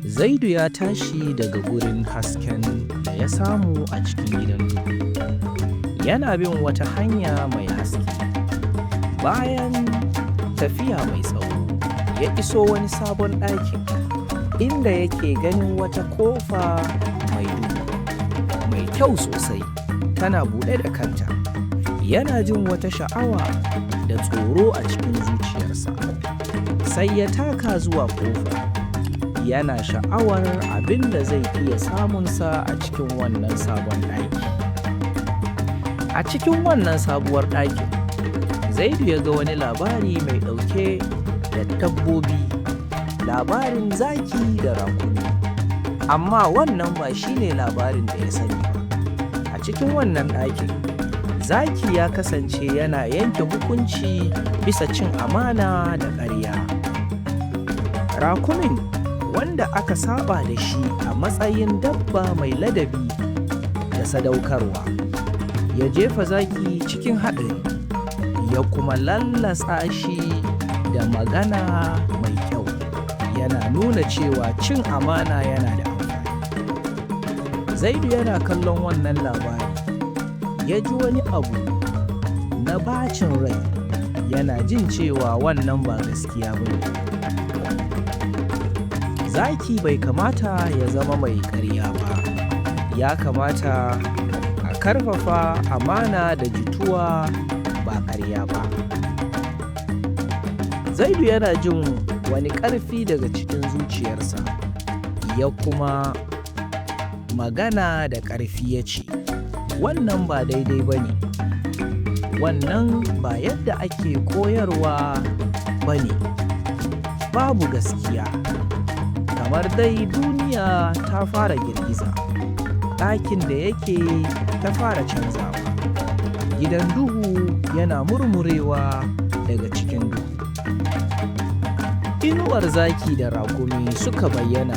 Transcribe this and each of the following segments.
Zaidu ya tashi daga gurin hasken da ya samu a cikin gidan duhu. Yana bin wata hanya mai haske. Bayan tafiya mai tsawo, ya iso wani sabon ɗakin inda yake ganin wata ƙofa mai duhu, mai kyau sosai, tana buɗe da kanta. Yana jin wata sha'awa da tsoro a cikin zuciyarsa. Sai ya taka zuwa ƙofar. Yana sha'awar abin da zai iya samunsa a cikin wannan sabon ɗaki. A cikin wannan sabuwar ɗakin, Zaidu ya ga wani labari mai ɗauke da dabbobi, labarin zaki da rakumi. Amma wannan ba shi ne labarin da ya sani ba. A cikin wannan ɗakin, zaki ya kasance yana yanke hukunci bisa cin amana da ƙarya. Rakumin, wanda aka saba da shi a matsayin dabba mai ladabi da sadaukarwa, ya jefa zaki cikin haɗari, ya kuma lallasa shi da magana mai kyau, yana nuna cewa cin amana yana da amfani. Zaidu yana kallon wannan labari, ya ji wani abu na bacin rai, yana jin cewa wannan ba gaskiya ba ne. Zaki bai kamata ya zama mai ƙarya ba, ya kamata a karfafa amana da jituwa ba ƙarya ba. Zaidu yana jin wani ƙarfi daga cikin zuciyarsa, ya kuma magana da ƙarfi ya ce, wannan ba daidai ba ne, wannan ba yadda ake koyarwa ba ne, babu gaskiya. Kamar dai duniya ta fara girgiza, ɗakin da yake ta fara canzawa, gidan duhu yana murmurewa daga cikin duhu. Inuwar zaki da rakumi suka bayyana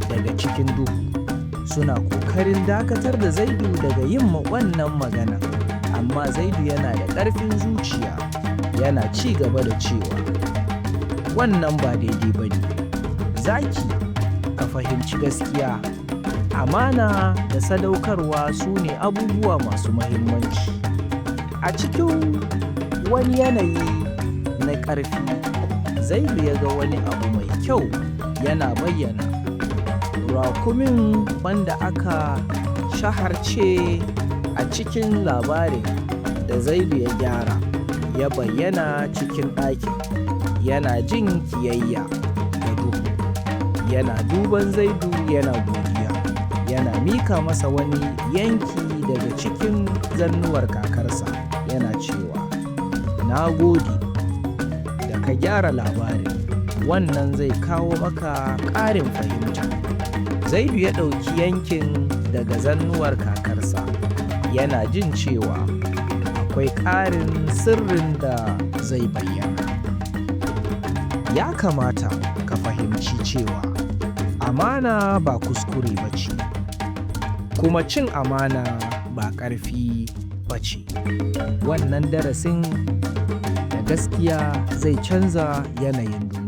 daga cikin duhu, suna ƙoƙarin dakatar da Zaidu daga yin wannan magana, amma Zaidu yana da ƙarfin zuciya, yana ci gaba da cewa, wannan ba daidai ba ne. Zaki, ka fahimci gaskiya, amana da sadaukarwa su ne abubuwa masu muhimmanci. A cikin wani yanayi na ƙarfi, Zaidu ya ga wani abu mai kyau yana bayyana. Rakumin wanda aka shaharce a cikin labarin da Zaidu ya gyara, ya bayyana cikin ɗakin, yana jin kiyayya da duhu. Yana duban Zaidu yana godiya, yana mika masa wani yanki daga cikin zannuwar kakarsa, yana cewa, na gode da ka gyara labarin, wannan zai kawo maka ƙarin fahimta. Zaidu ya ɗauki yankin daga zannuwar kakarsa, yana jin cewa akwai ƙarin sirrin da zai bayyana. Ya kamata ka fahimci cewa amana ba kuskure ba ce, kuma cin amana ba ƙarfi ba ce. Wannan darasin da gaskiya zai canza yanayin duniya.